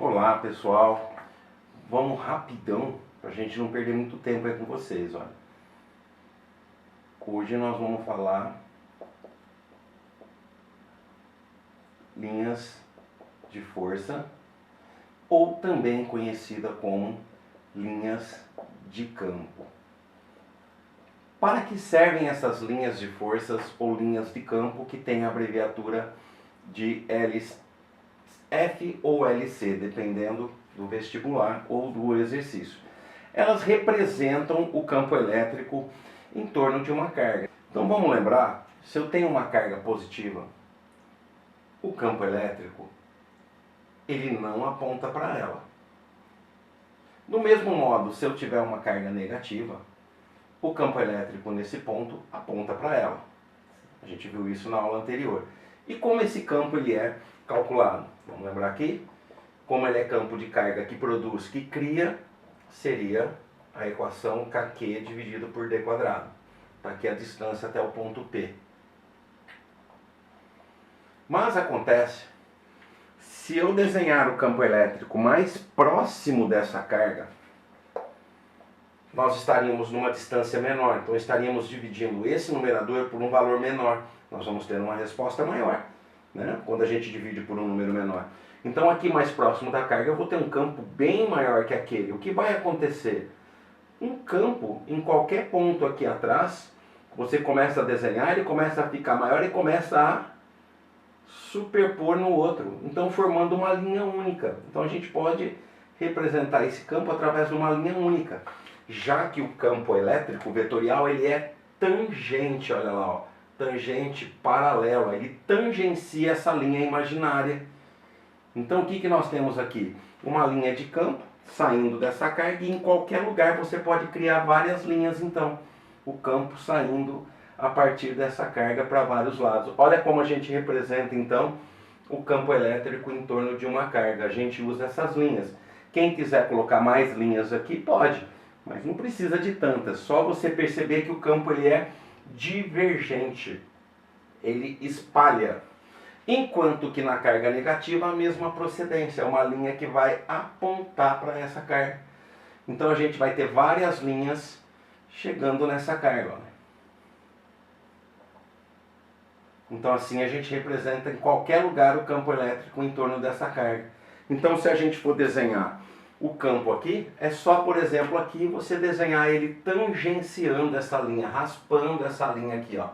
Olá pessoal, vamos rapidão para a gente não perder muito tempo aí com vocês. Olha. Hoje nós vamos falar linhas de força, ou também conhecida como linhas de campo. Para que servem essas linhas de forças ou linhas de campo que tem a abreviatura de F ou LC, dependendo do vestibular ou do exercício? Elas representam o campo elétrico em torno de uma carga. Então vamos lembrar, se eu tenho uma carga positiva, o campo elétrico ele não aponta para ela. Do mesmo modo, se eu tiver uma carga negativa, o campo elétrico nesse ponto aponta para ela. A gente viu isso na aula anterior. E como esse campo ele é calculado? Vamos lembrar aqui? Como ele é campo de carga que produz, que cria, seria a equação kq dividido por d quadrado. Está aqui a distância até o ponto P. Mas acontece, se eu desenhar o campo elétrico mais próximo dessa carga, nós estaríamos numa distância menor. Então estaríamos dividindo esse numerador por um valor menor. Nós vamos ter uma resposta maior, né? Quando a gente divide por um número menor. Então aqui mais próximo da carga eu vou ter um campo bem maior que aquele. O que vai acontecer? Um campo em qualquer ponto aqui atrás, você começa a desenhar, ele começa a ficar maior e começa a superpor no outro. Então formando uma linha única. Então a gente pode representar esse campo através de uma linha única. Já que o campo elétrico vetorial ele é tangente, olha lá, ó, tangente paralelo, ele tangencia essa linha imaginária. Então o que nós temos aqui? Uma linha de campo saindo dessa carga e em qualquer lugar você pode criar várias linhas então. O campo saindo a partir dessa carga para vários lados. Olha como a gente representa então o campo elétrico em torno de uma carga. A gente usa essas linhas. Quem quiser colocar mais linhas aqui pode, mas não precisa de tantas. Só você perceber que o campo ele é divergente. Ele espalha. Enquanto que na carga negativa a mesma procedência, é uma linha que vai apontar para essa carga. Então a gente vai ter várias linhas chegando nessa carga. Ó. Então assim a gente representa em qualquer lugar o campo elétrico em torno dessa carga. Então se a gente for desenhar o campo aqui, é só, por exemplo, aqui você desenhar ele tangenciando essa linha, raspando essa linha aqui, ó.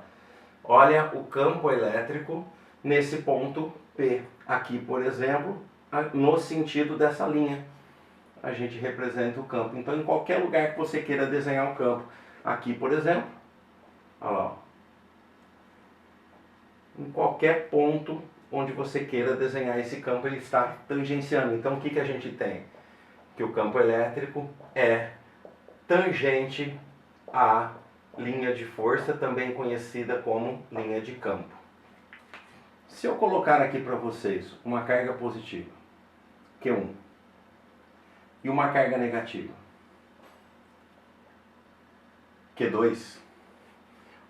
Olha o campo elétrico nesse ponto P. Aqui, por exemplo, no sentido dessa linha, a gente representa o campo. Então, em qualquer lugar que você queira desenhar um campo, aqui, por exemplo, olha lá, ó. Em qualquer ponto onde você queira desenhar esse campo, ele está tangenciando. Então, o que a gente tem? Que o campo elétrico é tangente à linha de força, também conhecida como linha de campo. Se eu colocar aqui para vocês uma carga positiva, Q1, e uma carga negativa, Q2,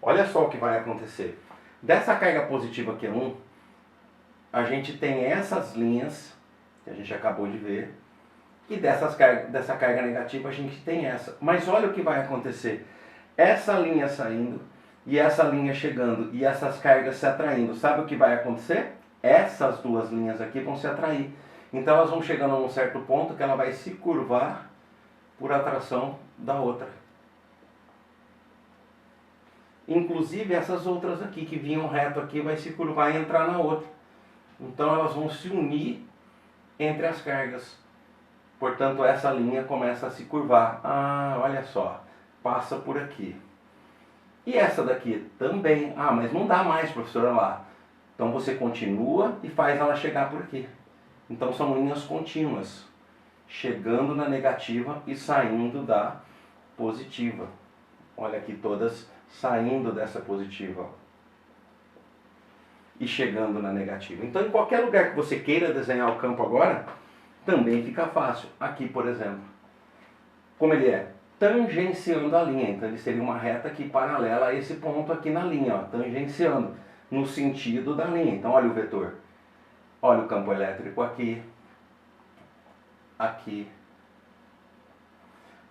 olha só o que vai acontecer. Dessa carga positiva Q1, a gente tem essas linhas, que a gente acabou de ver, e dessa carga negativa a gente tem essa. Mas olha o que vai acontecer. Essa linha saindo e essa linha chegando e essas cargas se atraindo. Sabe o que vai acontecer? Essas duas linhas aqui vão se atrair. Então elas vão chegando a um certo ponto que ela vai se curvar por atração da outra. Inclusive essas outras aqui que vinham reto aqui vai se curvar e entrar na outra. Então elas vão se unir entre as cargas. Portanto, essa linha começa a se curvar. Ah, olha só, passa por aqui. E essa daqui também. Ah, mas não dá mais, professora, lá. Então você continua e faz ela chegar por aqui. Então são linhas contínuas, chegando na negativa e saindo da positiva. Olha aqui, todas saindo dessa positiva e chegando na negativa. Então, em qualquer lugar que você queira desenhar o campo agora, também fica fácil. Aqui, por exemplo, como ele é? Tangenciando a linha. Então ele seria uma reta aqui paralela a esse ponto aqui na linha, ó, tangenciando, no sentido da linha. Então olha o vetor. Olha o campo elétrico aqui. aqui.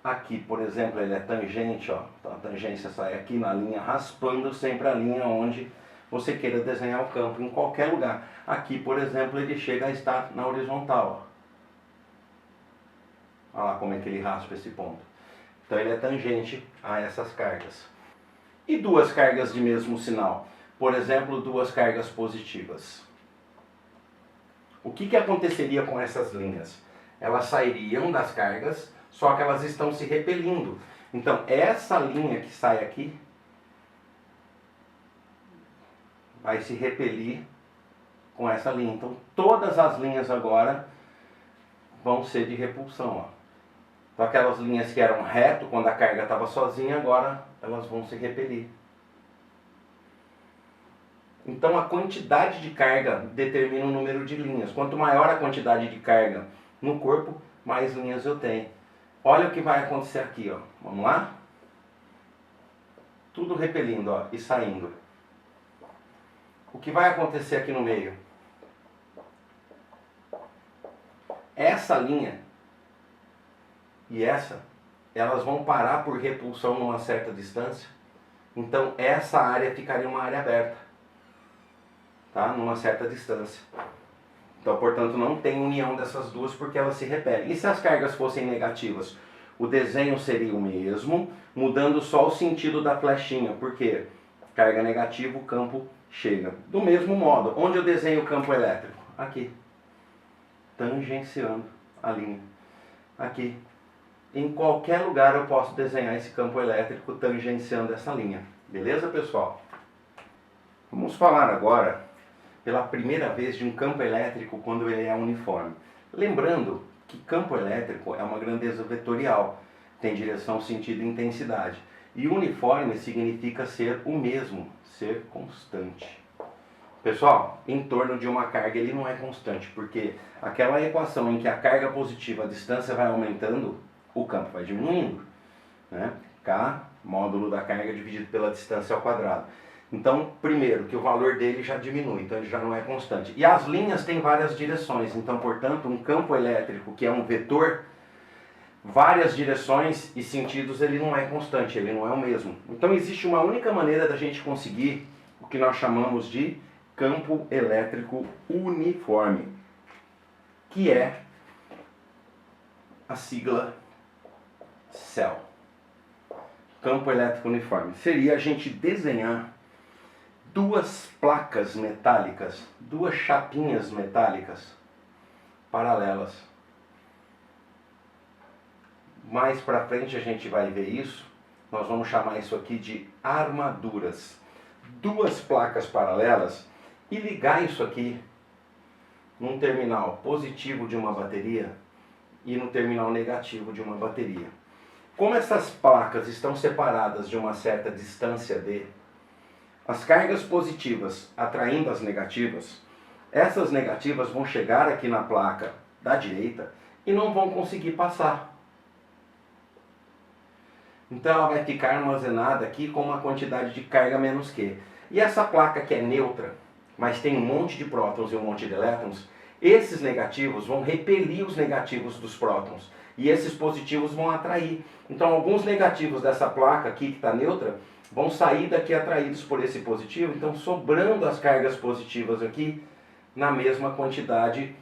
Aqui, por exemplo, ele é tangente, ó. Então a tangência sai aqui na linha, raspando sempre a linha onde você queira desenhar o campo, em qualquer lugar. Aqui, por exemplo, ele chega a estar na horizontal, ó. Olha lá como é que ele raspa esse ponto. Então ele é tangente a essas cargas. E duas cargas de mesmo sinal? Por exemplo, duas cargas positivas. O que aconteceria com essas linhas? Elas sairiam das cargas, só que elas estão se repelindo. Então essa linha que sai aqui vai se repelir com essa linha. Então todas as linhas agora vão ser de repulsão, ó. Então aquelas linhas que eram reto quando a carga estava sozinha, agora elas vão se repelir. Então a quantidade de carga determina o número de linhas. Quanto maior a quantidade de carga no corpo, mais linhas eu tenho. Olha o que vai acontecer aqui, ó. Vamos lá? Tudo repelindo, ó, e saindo. O que vai acontecer aqui no meio? Essa linha e essa, elas vão parar por repulsão numa certa distância. Então essa área ficaria uma área aberta, tá? Numa certa distância. Então, portanto, não tem união dessas duas porque elas se repelem. E se as cargas fossem negativas? O desenho seria o mesmo, mudando só o sentido da flechinha. Por quê? Carga negativa, o campo chega. Do mesmo modo, onde eu desenho o campo elétrico? Aqui. Tangenciando a linha. Aqui. Em qualquer lugar eu posso desenhar esse campo elétrico tangenciando essa linha. Beleza, pessoal? Vamos falar agora, pela primeira vez, de um campo elétrico quando ele é uniforme. Lembrando que campo elétrico é uma grandeza vetorial, tem direção, sentido e intensidade. E uniforme significa ser o mesmo, ser constante. Pessoal, em torno de uma carga ele não é constante, porque aquela equação em que a carga positiva, a distância vai aumentando, o campo vai diminuindo, né? K, módulo da carga dividido pela distância ao quadrado. Então, primeiro, que o valor dele já diminui, então ele já não é constante. E as linhas têm várias direções, então, portanto, um campo elétrico que é um vetor, várias direções e sentidos, ele não é constante, ele não é o mesmo. Então existe uma única maneira da gente conseguir o que nós chamamos de campo elétrico uniforme, que é a sigla CEL. Campo elétrico uniforme. Seria a gente desenhar duas placas metálicas, duas chapinhas metálicas paralelas. Mais para frente a gente vai ver isso. Nós vamos chamar isso aqui de armaduras. Duas placas paralelas e ligar isso aqui num terminal positivo de uma bateria e no terminal negativo de uma bateria. Como essas placas estão separadas de uma certa distância d, as cargas positivas atraindo as negativas, essas negativas vão chegar aqui na placa da direita e não vão conseguir passar. Então ela vai ficar armazenada aqui com uma quantidade de carga menos Q. E essa placa que é neutra, mas tem um monte de prótons e um monte de elétrons, esses negativos vão repelir os negativos dos prótons. E esses positivos vão atrair. Então alguns negativos dessa placa aqui que está neutra vão sair daqui atraídos por esse positivo, então sobrando as cargas positivas aqui na mesma quantidade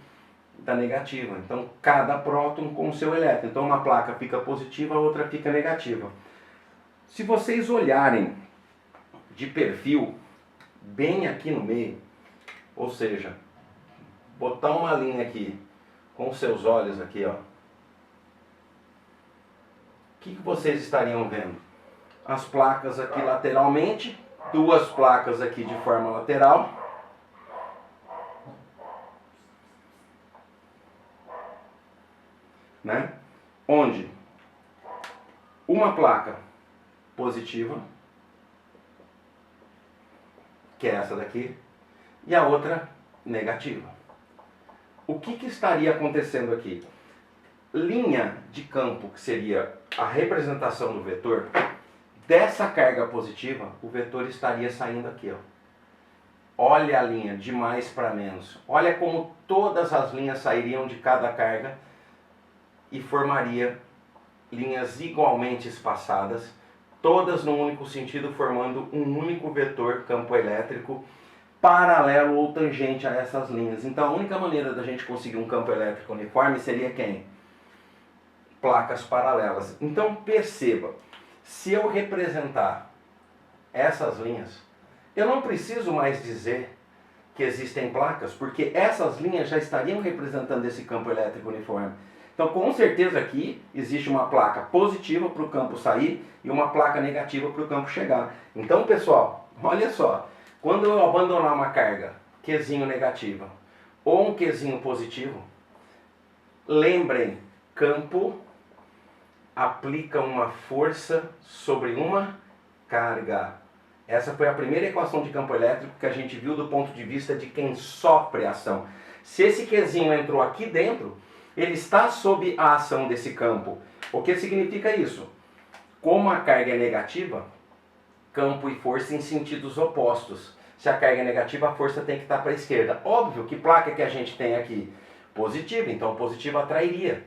da negativa. Então cada próton com o seu elétron. Então uma placa fica positiva, a outra fica negativa. Se vocês olharem de perfil, bem aqui no meio, ou seja, botar uma linha aqui com os seus olhos aqui, ó. O que vocês estariam vendo? As placas aqui lateralmente, duas placas aqui de forma lateral. Né? Onde uma placa positiva, que é essa daqui, e a outra negativa. O que estaria acontecendo aqui? Linha de campo, que seria a representação do vetor, dessa carga positiva, o vetor estaria saindo aqui, ó. Olha a linha de mais para menos. Olha como todas as linhas sairiam de cada carga e formaria linhas igualmente espaçadas, todas num único sentido, formando um único vetor campo elétrico paralelo ou tangente a essas linhas. Então a única maneira da gente conseguir um campo elétrico uniforme seria quem? Placas paralelas. Então perceba, se eu representar essas linhas, eu não preciso mais dizer que existem placas, porque essas linhas já estariam representando esse campo elétrico uniforme. Então com certeza aqui existe uma placa positiva para o campo sair e uma placa negativa para o campo chegar. Então pessoal, olha só, quando eu abandonar uma carga Qzinho negativa ou um Qzinho positivo, lembrem, campo aplica uma força sobre uma carga. Essa foi a primeira equação de campo elétrico que a gente viu do ponto de vista de quem sofre a ação. Se esse Qzinho entrou aqui dentro, ele está sob a ação desse campo. O que significa isso? Como a carga é negativa, campo e força em sentidos opostos. Se a carga é negativa, a força tem que estar para a esquerda. Óbvio que placa que a gente tem aqui? Positiva, então positiva atrairia.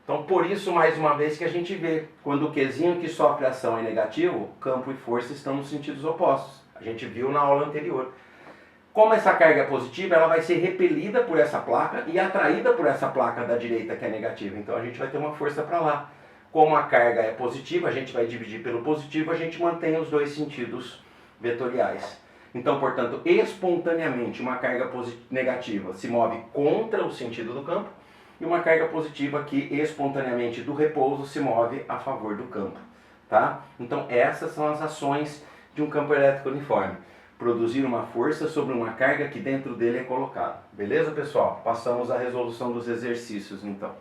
Então por isso, mais uma vez, que a gente vê, quando o Qzinho que sofre ação é negativo, campo e força estão nos sentidos opostos. A gente viu na aula anterior. Como essa carga é positiva, ela vai ser repelida por essa placa e atraída por essa placa da direita que é negativa. Então a gente vai ter uma força para lá. Como a carga é positiva, a gente vai dividir pelo positivo, a gente mantém os dois sentidos vetoriais. Então, portanto, espontaneamente, uma carga negativa se move contra o sentido do campo e uma carga positiva que espontaneamente do repouso se move a favor do campo. Tá? Então, essas são as ações de um campo elétrico uniforme. Produzir uma força sobre uma carga que dentro dele é colocada. Beleza, pessoal? Passamos à resolução dos exercícios, então.